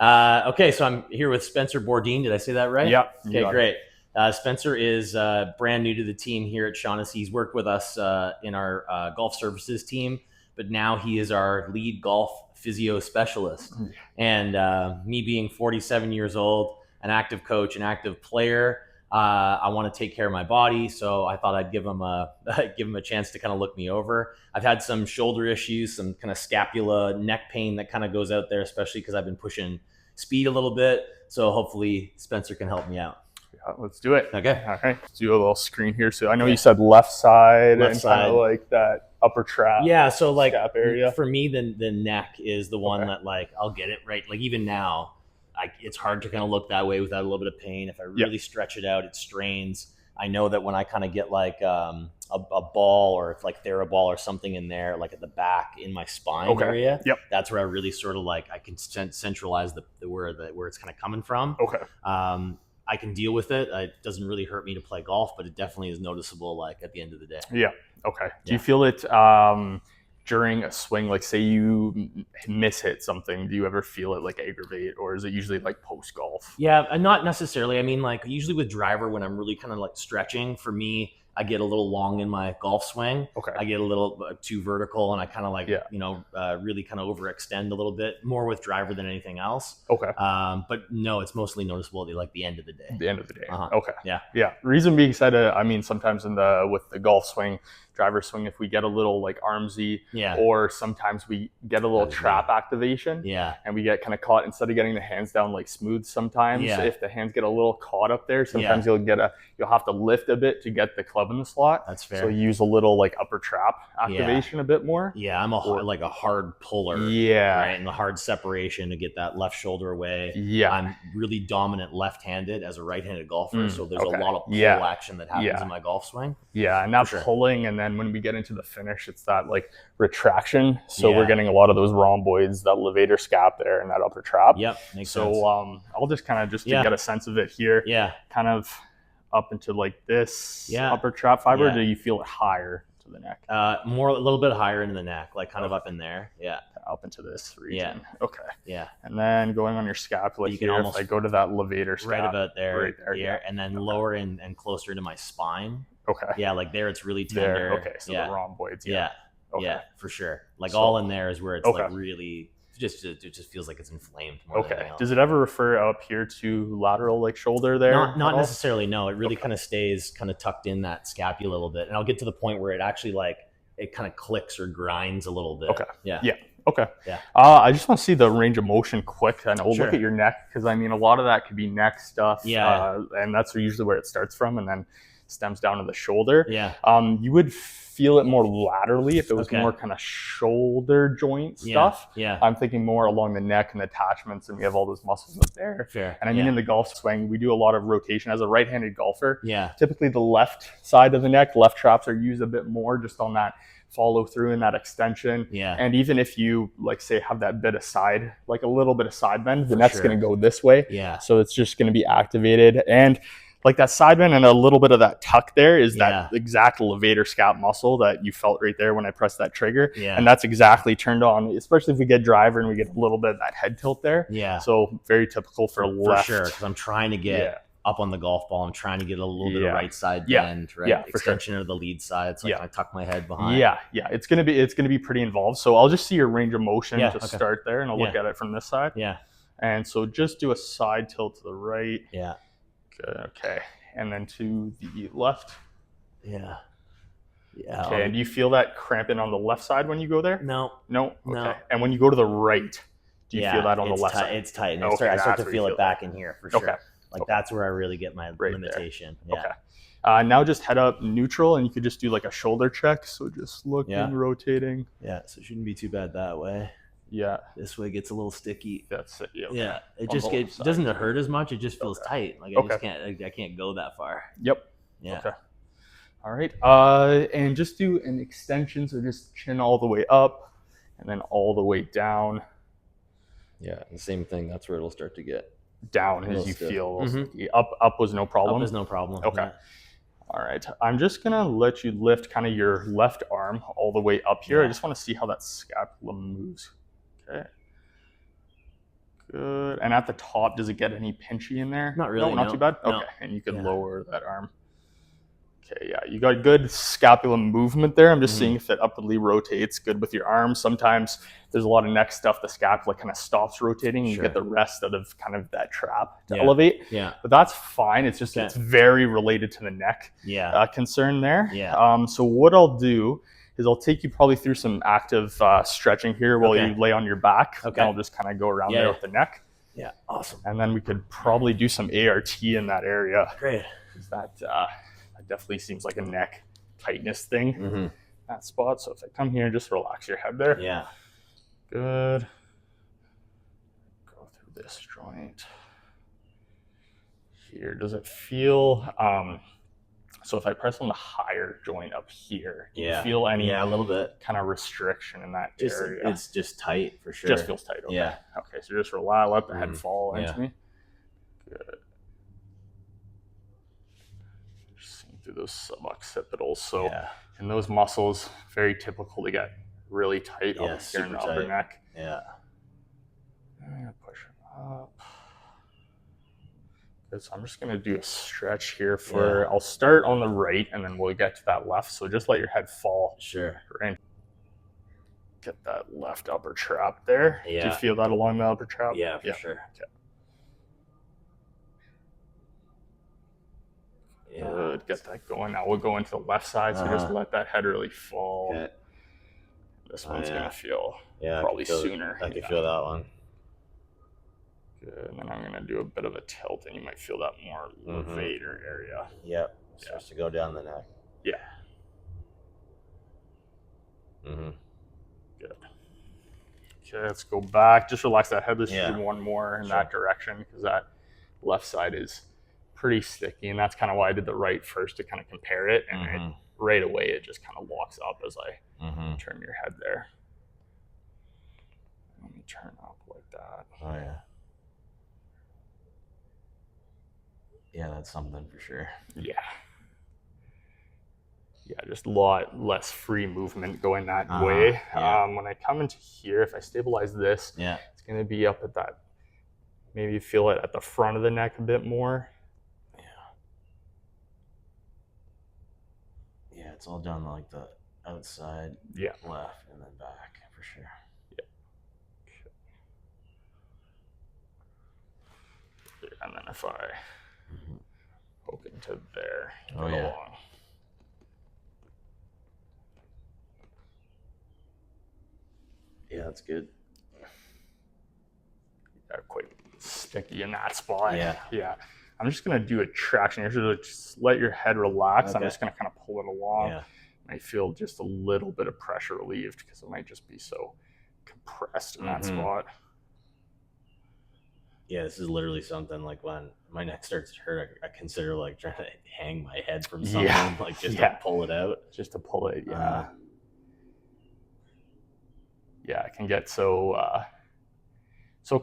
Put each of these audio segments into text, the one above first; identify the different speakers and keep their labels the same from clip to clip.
Speaker 1: Okay, so I'm here with Spencer Bordin. Did I say that right?
Speaker 2: Yeah, you
Speaker 1: Okay,
Speaker 2: got it.
Speaker 1: great. Spencer is brand new to the team here at Shaughnessy. He's worked with us in our golf services team, but now he is our lead golf physio specialist. And me being 47 years old, an active coach, an active player, I want to take care of my body, so I thought I'd give him a give him a chance to kind of look me over. I've had some shoulder issues, some kind of scapula, neck pain that kind of goes out there, especially because I've been pushing speed a little bit. So hopefully Spencer can help me out.
Speaker 2: Yeah, let's do it.
Speaker 1: Okay.
Speaker 2: All right. Let's do a little screen here. So I know
Speaker 1: Yeah.
Speaker 2: you said left side
Speaker 1: Left
Speaker 2: and kind
Speaker 1: side.
Speaker 2: of like that upper trap.
Speaker 1: Yeah. So like
Speaker 2: scap area.
Speaker 1: for me, the neck is the one
Speaker 2: Okay.
Speaker 1: that like I'll get it right. Like even now, it's hard to kind of look that way without a little bit of pain. If I really stretch it out, it strains. I know that when I kind of get like a ball or if like Theraball or something in there, like at the back in my spine area, that's where I really sort of like I can centralize where it's kind of coming from.
Speaker 2: Okay.
Speaker 1: I can deal with it. It doesn't really hurt me to play golf, but it definitely is noticeable like at the end of the day.
Speaker 2: Yeah. Okay. Do you feel it during a swing? Like say you miss hit something, do you ever feel it like aggravate, or is it usually like post golf?
Speaker 1: Yeah, not necessarily. I mean, like usually with driver, when I'm really kind of like stretching, for me, I get a little long in my golf swing.
Speaker 2: Okay.
Speaker 1: I get a little too vertical, and I kind of like really kind of overextend a little bit more with driver than anything else.
Speaker 2: Okay.
Speaker 1: But no, it's mostly noticeable at like the end of the day.
Speaker 2: The end of the day.
Speaker 1: Uh-huh.
Speaker 2: Okay.
Speaker 1: Yeah.
Speaker 2: Yeah. Reason being said, I mean, sometimes with the golf swing, driver swing, if we get a little like armsy, or sometimes we get a little trap activation, and we get kind of caught instead of getting the hands down like smooth. Sometimes if the hands get a little caught up there, sometimes you'll have to lift a bit to get the club in the slot.
Speaker 1: That's fair.
Speaker 2: So use a little like upper trap activation a bit more.
Speaker 1: Yeah, I'm like a hard puller.
Speaker 2: Yeah.
Speaker 1: Right, and the hard separation to get that left shoulder away.
Speaker 2: Yeah.
Speaker 1: I'm really dominant left-handed as a right-handed golfer, so there's a lot of pull action that happens in my golf swing.
Speaker 2: Yeah, and that pulling, and then when we get into the finish, it's that like retraction. So we're getting a lot of those rhomboids, that levator scap there, and that upper trap.
Speaker 1: Yep, makes
Speaker 2: sense. So I'll just kind of to get a sense of it here.
Speaker 1: Yeah,
Speaker 2: kind of up into like this upper trap fiber. Or do you feel it higher to the neck?
Speaker 1: A little bit higher into the neck, like kind of up in there. Yeah,
Speaker 2: up into this region.
Speaker 1: Yeah.
Speaker 2: Okay.
Speaker 1: Yeah.
Speaker 2: And then going on your scapula, you can almost if I go to that levator scap,
Speaker 1: right about there,
Speaker 2: right there,
Speaker 1: yeah, and then lower and closer to my spine.
Speaker 2: Okay.
Speaker 1: Yeah, like there, it's really tender.
Speaker 2: There. Okay. So the rhomboids.
Speaker 1: Yeah.
Speaker 2: Okay.
Speaker 1: Yeah, for sure. Like all in there is where it's like really it just feels like it's inflamed more than anything else.
Speaker 2: Does it ever refer up here to lateral like shoulder there?
Speaker 1: Not necessarily. No, it really kind of stays kind of tucked in that scapula a little bit, and I'll get to the point where it actually like it kind of clicks or grinds a little bit.
Speaker 2: Okay.
Speaker 1: Yeah.
Speaker 2: Yeah. Okay.
Speaker 1: Yeah.
Speaker 2: I just want to see the range of motion quick, and we'll look at your neck because I mean a lot of that could be neck stuff.
Speaker 1: Yeah.
Speaker 2: And that's usually where it starts from, and then stems down to the shoulder.
Speaker 1: Yeah.
Speaker 2: You would feel it more laterally if it was more kind of shoulder joint stuff.
Speaker 1: Yeah.
Speaker 2: I'm thinking more along the neck and the attachments, and we have all those muscles up there.
Speaker 1: Fair.
Speaker 2: And I mean in the golf swing, we do a lot of rotation as a right-handed golfer.
Speaker 1: Yeah.
Speaker 2: Typically the left side of the neck, left traps are used a bit more just on that follow through and that extension.
Speaker 1: Yeah.
Speaker 2: And even if you like say have that bit of side, like a little bit of side bend, the neck's going to go this way.
Speaker 1: Yeah.
Speaker 2: So it's just going to be activated. And like that side bend and a little bit of that tuck there is that exact levator scap muscle that you felt right there when I pressed that trigger.
Speaker 1: Yeah.
Speaker 2: And that's exactly turned on, especially if we get driver and we get a little bit of that head tilt there.
Speaker 1: Yeah.
Speaker 2: So very typical for left.
Speaker 1: For sure, because I'm trying to get up on the golf ball. I'm trying to get a little bit of right side bend, right?
Speaker 2: Yeah,
Speaker 1: extension of the lead side. So I kind of tuck my head behind.
Speaker 2: Yeah. It's gonna be pretty involved. So I'll just see your range of motion to start there, and I'll look at it from this side.
Speaker 1: Yeah.
Speaker 2: And so just do a side tilt to the right.
Speaker 1: Yeah.
Speaker 2: Good. Okay. And then to the left.
Speaker 1: Yeah. Yeah.
Speaker 2: Okay. And do you feel that cramping on the left side when you go there?
Speaker 1: No.
Speaker 2: Okay. No. And when you go to the right, do you feel that on the left side?
Speaker 1: It's tight. And I start to feel it back in here for sure.
Speaker 2: Okay.
Speaker 1: Like that's where I really get my limitation.
Speaker 2: There. Yeah. Okay. Now just head up neutral, and you could just do like a shoulder check. So just looking, rotating.
Speaker 1: Yeah. So it shouldn't be too bad that way.
Speaker 2: Yeah.
Speaker 1: This way gets a little sticky.
Speaker 2: That's it.
Speaker 1: Yeah. It just doesn't hurt as much. It just feels tight. Like I can't go that far.
Speaker 2: Yep.
Speaker 1: Yeah.
Speaker 2: Okay. All right. And just do an extension. So just chin all the way up and then all the way down.
Speaker 1: Yeah. The same thing. That's where it'll start to get
Speaker 2: down as you feel. Up was no problem.
Speaker 1: Up is no problem.
Speaker 2: Okay. Yeah. All right. I'm just going to let you lift kind of your left arm all the way up here. I just want to see how that scapula moves. Okay. Good. And at the top, does it get any pinchy in there?
Speaker 1: Not really.
Speaker 2: No, not too bad?
Speaker 1: No.
Speaker 2: Okay. And you can lower that arm. Okay, yeah, you got good scapula movement there. I'm just seeing if it upwardly rotates good with your arms. Sometimes there's a lot of neck stuff, the scapula kind of stops rotating and you get the rest out of kind of that trap to elevate.
Speaker 1: Yeah.
Speaker 2: But that's fine. It's just, it's very related to the neck concern there.
Speaker 1: Yeah.
Speaker 2: So what I'll do is I'll take you probably through some active stretching here while you lay on your back. Okay. And I'll just kind of go around there with the neck.
Speaker 1: Yeah, awesome.
Speaker 2: And then we could probably do some ART in that area.
Speaker 1: Great.
Speaker 2: That definitely seems like a neck tightness thing, that spot. So if I come here, just relax your head there.
Speaker 1: Yeah.
Speaker 2: Good. Go through this joint. Here, does it feel, so if I press on the higher joint up here, do you feel any
Speaker 1: a little bit
Speaker 2: kind of restriction in that area?
Speaker 1: It's just tight for sure.
Speaker 2: Just feels tight, okay. Yeah. Okay, so just relax, let the head fall into me. Good. Through those suboccipitals. So in those muscles, very typical to get really tight up here in the upper neck.
Speaker 1: Yeah.
Speaker 2: Push it up. Good. So I'm just going to do a stretch here for, I'll start on the right and then we'll get to that left. So just let your head fall.
Speaker 1: Sure.
Speaker 2: Right. Get that left upper trap there.
Speaker 1: Yeah.
Speaker 2: Do you feel that along the upper trap?
Speaker 1: Yeah, for sure.
Speaker 2: Okay. Good, get that going. Now we'll go into the left side, so just let that head really fall. Okay. This one's gonna feel probably sooner.
Speaker 1: I can feel that one.
Speaker 2: Good, and then I'm gonna do a bit of a tilt, and you might feel that more levator area.
Speaker 1: Yep, starts to go down the neck.
Speaker 2: Yeah. Good. Okay, let's go back. Just relax that head. Let's do one more in that direction, because that left side is pretty sticky, and that's kind of why I did the right first to kind of compare it, and right away it just kind of locks up as I turn your head there. Let me turn up like that.
Speaker 1: Oh yeah. Yeah, that's something for sure.
Speaker 2: Yeah. Yeah, just a lot less free movement going that way.
Speaker 1: Yeah.
Speaker 2: When I come into here, if I stabilize this, it's going to be up at that, maybe you feel it at the front of the neck a bit more.
Speaker 1: Yeah, it's all down like the outside, left, and then back for sure.
Speaker 2: Yeah. And then if I poke into there,
Speaker 1: along. Yeah, that's good.
Speaker 2: Yeah, quite sticky in that spot.
Speaker 1: Yeah.
Speaker 2: I'm just going to do a traction here. So just let your head relax. I'm just going to kind of pull it along.
Speaker 1: Yeah.
Speaker 2: I feel just a little bit of pressure relieved because it might just be so compressed in that spot.
Speaker 1: Yeah, this is literally something like when my neck starts to hurt, I consider like trying to hang my head from something, like just to pull it out.
Speaker 2: Just to pull it, yeah, it can get so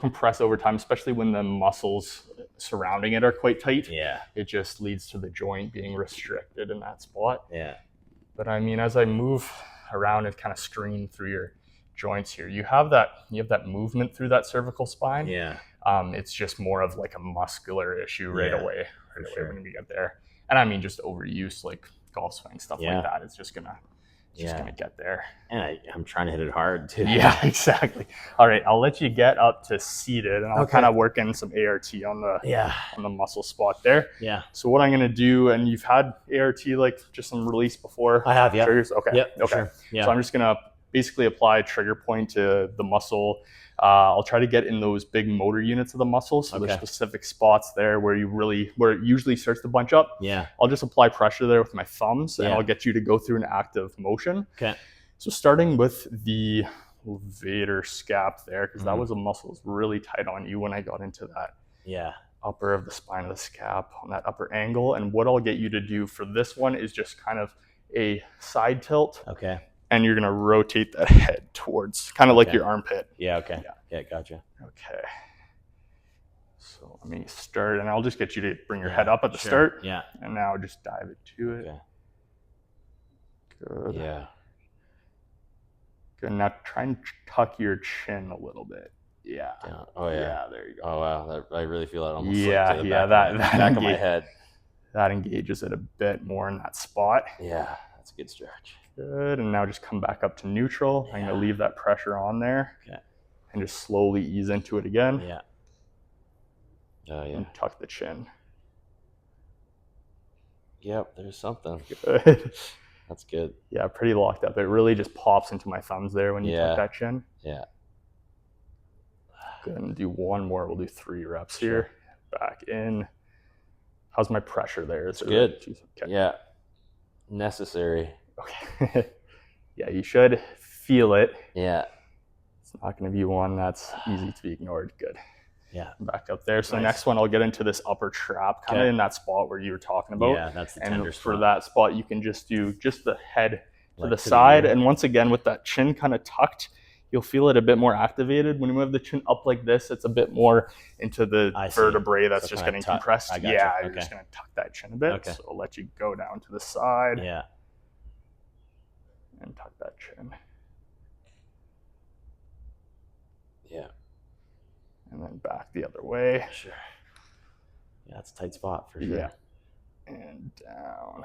Speaker 2: compressed over time, especially when the muscles surrounding it are quite tight.
Speaker 1: Yeah.
Speaker 2: It just leads to the joint being restricted in that spot.
Speaker 1: Yeah.
Speaker 2: But I mean, as I move around and kind of stream through your joints here, you have that movement through that cervical spine.
Speaker 1: Yeah.
Speaker 2: It's just more of like a muscular issue right away when we get there. And I mean, just overuse, like golf swing, stuff like that. It's just gonna get there.
Speaker 1: And I'm trying to hit it hard too.
Speaker 2: Yeah, exactly. All right, I'll let you get up to seated, and I'll kind of work in some ART on the muscle spot there.
Speaker 1: Yeah.
Speaker 2: So what I'm gonna do, and you've had ART like just some release before.
Speaker 1: I have. Yeah.
Speaker 2: Triggers. Okay.
Speaker 1: Yep,
Speaker 2: okay.
Speaker 1: Sure. Yeah.
Speaker 2: So I'm just gonna basically apply a trigger point to the muscle. I'll try to get in those big motor units of the muscle. So there's specific spots there where it usually starts to bunch up.
Speaker 1: Yeah.
Speaker 2: I'll just apply pressure there with my thumbs, and I'll get you to go through an active motion.
Speaker 1: Okay.
Speaker 2: So starting with the levator scap there, because that was a muscle that's really tight on you when I got into that upper of the spine of the scap on that upper angle. And what I'll get you to do for this one is just kind of a side tilt.
Speaker 1: Okay.
Speaker 2: And you're going to rotate that head towards kind of like your armpit.
Speaker 1: Yeah, okay. Yeah, gotcha.
Speaker 2: Okay. So let me start, and I'll just get you to bring your head up at the start.
Speaker 1: Yeah.
Speaker 2: And now just dive into it.
Speaker 1: Okay.
Speaker 2: Good.
Speaker 1: Yeah.
Speaker 2: Good. Now try and tuck your chin a little bit. Yeah.
Speaker 1: Down. Oh yeah.
Speaker 2: Yeah, there you go.
Speaker 1: Oh wow, I really feel that almost.
Speaker 2: Yeah,
Speaker 1: to the
Speaker 2: back
Speaker 1: of my head.
Speaker 2: That engages it a bit more in that spot.
Speaker 1: Yeah, that's a good stretch.
Speaker 2: Good, and now just come back up to neutral. I'm gonna leave that pressure on there.
Speaker 1: Okay.
Speaker 2: And just slowly ease into it again.
Speaker 1: Yeah. Oh yeah.
Speaker 2: And tuck the chin.
Speaker 1: Yep, there's something.
Speaker 2: Good.
Speaker 1: That's good.
Speaker 2: Yeah, pretty locked up. It really just pops into my thumbs there when you tuck that chin.
Speaker 1: Yeah.
Speaker 2: Good, and do one more. We'll do 3 reps here. Back in. How's my pressure there?
Speaker 1: It's good.
Speaker 2: Okay.
Speaker 1: Yeah. Necessary.
Speaker 2: Okay. Yeah, you should feel it.
Speaker 1: Yeah.
Speaker 2: It's not going to be one that's easy to be ignored. Good.
Speaker 1: Yeah.
Speaker 2: Back up there. So next one, I'll get into this upper trap, kind of in that spot where you were talking about.
Speaker 1: Yeah, that's the tender spot.
Speaker 2: For that spot, you can just do just the head to the side. And once again, with that chin kind of tucked, you'll feel it a bit more activated. When you move the chin up like this, it's a bit more into the vertebrae that's just getting compressed. Yeah, you're just going to tuck that chin a bit. Okay. So I'll let you go down to the side.
Speaker 1: Yeah.
Speaker 2: And tuck that chin.
Speaker 1: Yeah.
Speaker 2: And then back the other way.
Speaker 1: Sure. Yeah, it's a tight spot for sure.
Speaker 2: Yeah. And down.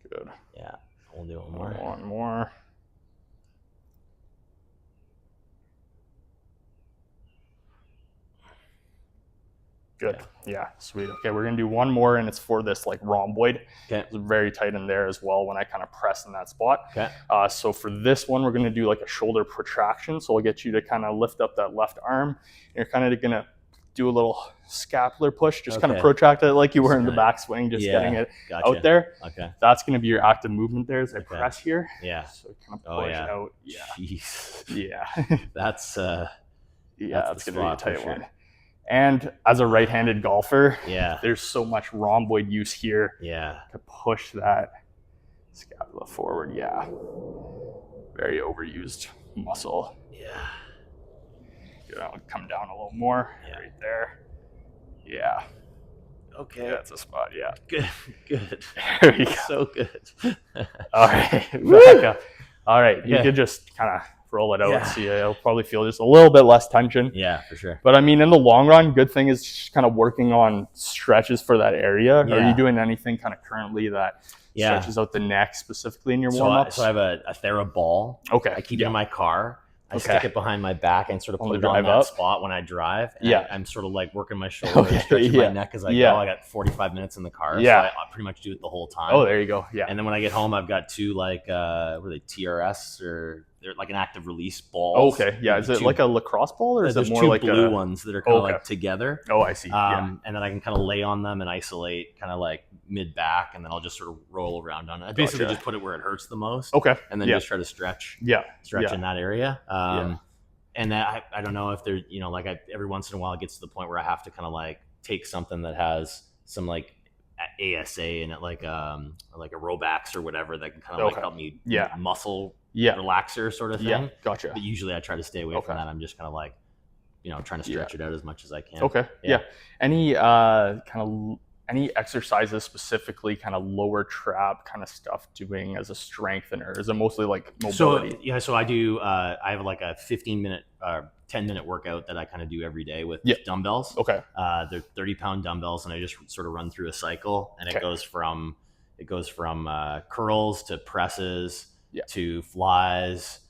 Speaker 2: Good.
Speaker 1: Yeah. We'll do one more.
Speaker 2: One more. Good. Yeah, sweet. Okay, we're going to do one more, and it's for this like rhomboid.
Speaker 1: Okay.
Speaker 2: It's very tight in there as well when I kind of press in that spot.
Speaker 1: Okay.
Speaker 2: So for this one, we're going to do like a shoulder protraction. So I'll get you to kind of lift up that left arm. You're kind of going to do a little scapular push, just kind of protract it like you were in the backswing, just getting it out there.
Speaker 1: Okay.
Speaker 2: That's going to be your active movement there as I press here.
Speaker 1: Yeah.
Speaker 2: So kind of push out. Yeah.
Speaker 1: Jeez.
Speaker 2: Yeah.
Speaker 1: That's
Speaker 2: that's going to be a tight one. And as a right-handed golfer, there's so much rhomboid use here to push that scapula forward. Yeah. Very overused muscle.
Speaker 1: Yeah.
Speaker 2: Good. I'll come down a little more right there. Yeah.
Speaker 1: Okay.
Speaker 2: Yeah, that's a spot. Yeah.
Speaker 1: Good. Good.
Speaker 2: There we go.
Speaker 1: So good.
Speaker 2: All right. Back up. All right. You could just kind of roll it out and see. You'll probably feel just a little bit less tension.
Speaker 1: Yeah, for sure.
Speaker 2: But I mean, in the long run, good thing is just kind of working on stretches for that area. Yeah. Are you doing anything kind of currently that stretches out the neck specifically in your warm-ups?
Speaker 1: So I have a Thera ball.
Speaker 2: Okay.
Speaker 1: I keep it in my car. I stick it behind my back and sort of put it on that spot when I drive. And I'm sort of like working my shoulder and stretching my neck as I go. I got 45 minutes in the car. Yeah. So I pretty much do it the whole time.
Speaker 2: Oh, there you go. Yeah.
Speaker 1: And then when I get home, I've got 2 like, what are they, TRS or they're like an active release ball.
Speaker 2: Okay. Yeah. Is it like a lacrosse ball or is it more like
Speaker 1: blue ones that are kind of like together?
Speaker 2: Oh, I see.
Speaker 1: And then I can kind of lay on them and isolate kind of like mid back, and then I'll just sort of roll around on it. I basically just put it where it hurts the most.
Speaker 2: Okay.
Speaker 1: And then just try to stretch.
Speaker 2: Yeah.
Speaker 1: Stretch in that area. And that I don't know if there, like every once in a while it gets to the point where I have to kind of like take something that has some like ASA in it, like a Robax or whatever that can kind of like help me muscle relaxer sort of thing.
Speaker 2: Yeah, gotcha.
Speaker 1: But usually I try to stay away from that. I'm just kind of like, trying to stretch it out as much as I can.
Speaker 2: Okay. Yeah. Any exercises specifically kind of lower trap kind of stuff doing as a strengthener? Is it mostly like mobility?
Speaker 1: So I do, I have like a 15-minute, 10-minute workout that I kind of do every day with dumbbells.
Speaker 2: Okay.
Speaker 1: They're 30-pound dumbbells, and I just sort of run through a cycle, and it goes from curls to presses to flies,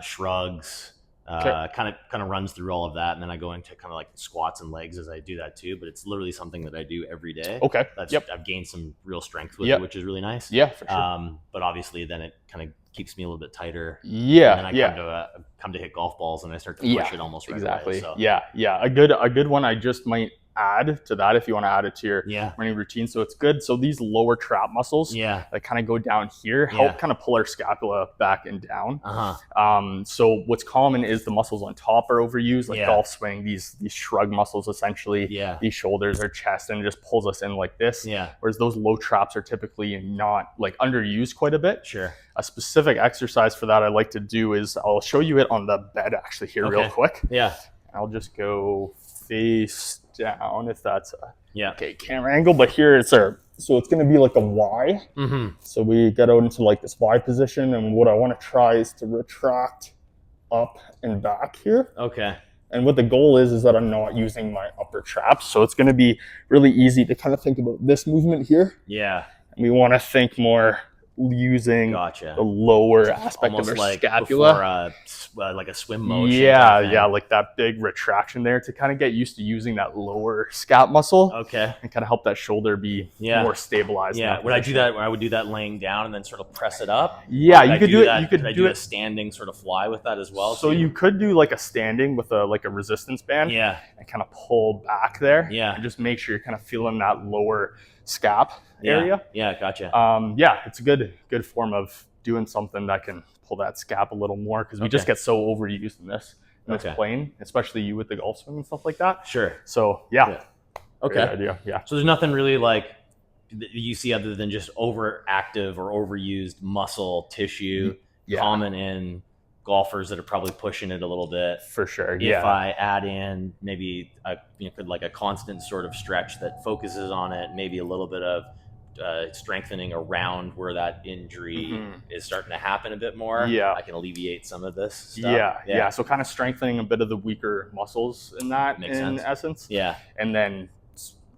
Speaker 1: shrugs. Kind of runs through all of that, and then I go into kind of like squats and legs as I do that too. But it's literally something that I do every day.
Speaker 2: Okay.
Speaker 1: I've gained some real strength with it, which is really nice.
Speaker 2: Yeah, for sure.
Speaker 1: But obviously, then it kind of keeps me a little bit tighter.
Speaker 2: Yeah.
Speaker 1: And then I come to hit golf balls, and I start to push it almost right away. So.
Speaker 2: Yeah. A good one I just might add to that if you want to add it to your morning routine. So it's good. So these lower trap muscles that kind of go down here help kind of pull our scapula back and down. So what's common is the muscles on top are overused, like golf swing, these shrug muscles essentially, these shoulders, our chest, and it just pulls us in like this. Whereas those low traps are typically not like underused quite a bit.
Speaker 1: Sure.
Speaker 2: A specific exercise for that I like to do is I'll show you it on the bed actually here real quick.
Speaker 1: Yeah.
Speaker 2: I'll just go face down if that's okay camera angle, but here it's our So it's going to be like a Y. So we get out into like this Y position, and what I want to try is to retract up and back here.
Speaker 1: Okay.
Speaker 2: And what the goal is that I'm not using my upper traps. So it's going to be really easy to kind of think about this movement here.
Speaker 1: Yeah.
Speaker 2: And we want to think more using the lower aspect
Speaker 1: almost
Speaker 2: of our
Speaker 1: like
Speaker 2: scapula.
Speaker 1: Before, like a swim motion.
Speaker 2: Yeah, like that big retraction there to kind of get used to using that lower scap muscle.
Speaker 1: Okay.
Speaker 2: And kind of help that shoulder be more stabilized.
Speaker 1: Yeah. Would I do that? I would do that laying down and then sort of press it up.
Speaker 2: Yeah, you could do it. You could do
Speaker 1: a standing sort of fly with that as well.
Speaker 2: So you could do like a standing with a resistance band.
Speaker 1: Yeah.
Speaker 2: And kind of pull back there.
Speaker 1: Yeah.
Speaker 2: And just make sure you're kind of feeling that lower scap area.
Speaker 1: Yeah, gotcha.
Speaker 2: Yeah, it's a good form of doing something that can pull that scap a little more, because we just get so overused in this plane, especially you with the golf swing and stuff like that.
Speaker 1: Sure.
Speaker 2: So yeah.
Speaker 1: Okay.
Speaker 2: Great idea. Yeah.
Speaker 1: So there's nothing really like you see other than just overactive or overused muscle tissue common in golfers that are probably pushing it a little bit.
Speaker 2: For sure.
Speaker 1: If I add in maybe like a constant sort of stretch that focuses on it, maybe a little bit of strengthening around where that injury is starting to happen a bit more.
Speaker 2: Yeah.
Speaker 1: I can alleviate some of this stuff.
Speaker 2: Yeah. So kind of strengthening a bit of the weaker muscles in that
Speaker 1: Makes sense.
Speaker 2: essence.
Speaker 1: Yeah.
Speaker 2: And then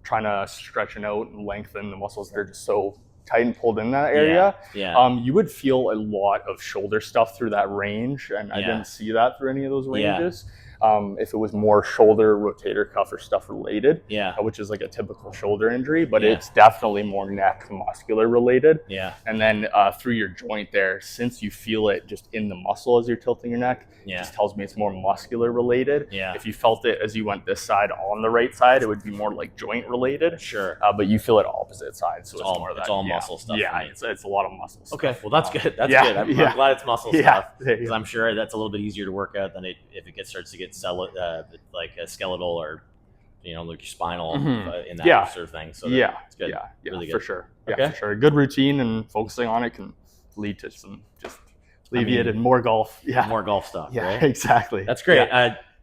Speaker 2: trying to stretch it out and lengthen the muscles that are just so tight and pulled in that area.
Speaker 1: Yeah.
Speaker 2: You would feel a lot of shoulder stuff through that range, and I didn't see that through any of those ranges. If it was more shoulder, rotator cuff, or stuff related, which is like a typical shoulder injury, but it's definitely more neck muscular related.
Speaker 1: Yeah.
Speaker 2: And then through your joint there, since you feel it just in the muscle as you're tilting your neck, it just tells me it's more muscular related.
Speaker 1: Yeah.
Speaker 2: If you felt it as you went this side on the right side, it would be more like joint related.
Speaker 1: Sure.
Speaker 2: But you feel it opposite side, so
Speaker 1: it's all muscle stuff.
Speaker 2: Yeah, it's a lot of muscle stuff.
Speaker 1: Okay, well that's good. That's good. I'm glad it's muscle stuff, because I'm sure that's a little bit easier to work out than if it starts to get like a skeletal or like your spinal in that sort of thing. So it's good.
Speaker 2: Yeah,
Speaker 1: really good.
Speaker 2: For sure. Yeah, for sure. A good routine and focusing on it can lead to some just alleviated more golf. Yeah,
Speaker 1: more golf stuff.
Speaker 2: Yeah,
Speaker 1: right?
Speaker 2: Exactly.
Speaker 1: That's great.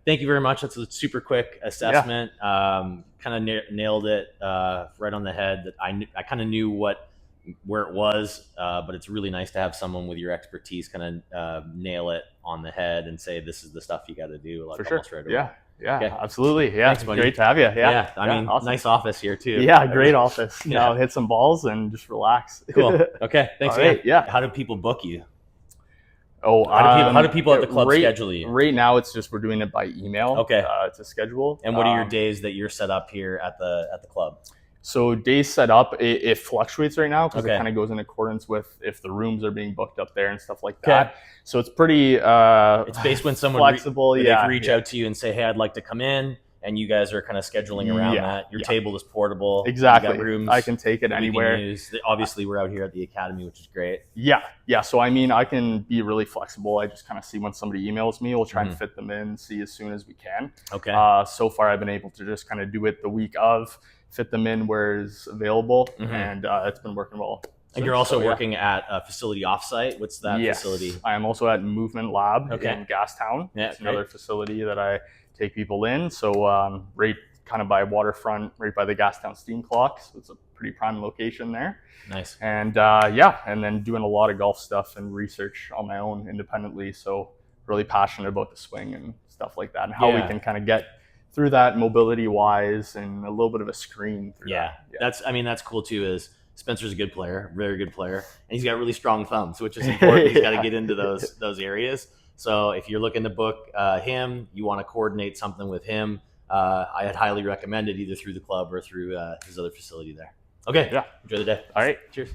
Speaker 1: Thank you very much. That's a super quick assessment. Kind of nailed it right on the head. That I kind of knew where it was, but it's really nice to have someone with your expertise kind of nail it on the head and say, this is the stuff you got to do. Like,
Speaker 2: for sure.
Speaker 1: Right away.
Speaker 2: Yeah,
Speaker 1: okay.
Speaker 2: Absolutely. Yeah,
Speaker 1: thanks, buddy.
Speaker 2: Great to have you.
Speaker 1: I mean, awesome. Nice office here too.
Speaker 2: Yeah, great office. Now hit some balls and just relax.
Speaker 1: Cool. Okay, thanks again.
Speaker 2: Right, yeah.
Speaker 1: How do people book you?
Speaker 2: Oh,
Speaker 1: how do people at the club schedule you?
Speaker 2: Right now, it's just we're doing it by email.
Speaker 1: Okay.
Speaker 2: To schedule.
Speaker 1: And what are your days that you're set up here at the club?
Speaker 2: So days set up, it fluctuates right now because it kind of goes in accordance with if the rooms are being booked up there and stuff like that. So it's pretty
Speaker 1: it's based when someone
Speaker 2: flexible.
Speaker 1: They reach out to you and say, hey, I'd like to come in. And you guys are kind of scheduling around that. Your table is portable.
Speaker 2: Exactly.
Speaker 1: You got rooms.
Speaker 2: I can take it anywhere.
Speaker 1: Obviously, we're out here at the academy, which is great.
Speaker 2: Yeah. So I mean, I can be really flexible. I just kind of see when somebody emails me. We'll try and fit them in, see as soon as we can.
Speaker 1: Okay.
Speaker 2: So far, I've been able to just kind of do it the week of, fit them in where it's available, and it's been working well.
Speaker 1: And you're also working at a facility offsite. What's that facility?
Speaker 2: I am also at Movement Lab in Gastown.
Speaker 1: Yeah,
Speaker 2: it's another facility that I take people in. So right kind of by waterfront, right by the Gastown Steam Clock. So it's a pretty prime location there.
Speaker 1: Nice.
Speaker 2: And and then doing a lot of golf stuff and research on my own independently. So really passionate about the swing and stuff like that, and how we can kind of get through that mobility wise and a little bit of a screen through that.
Speaker 1: That's cool too, is Spencer's a good player, very good player, and he's got really strong thumbs, which is important. He's got to get into those areas. So if you're looking to book him, you want to coordinate something with him, I'd highly recommend it either through the club or through his other facility there. Okay.
Speaker 2: Yeah.
Speaker 1: Enjoy the day.
Speaker 2: All right.
Speaker 1: Cheers.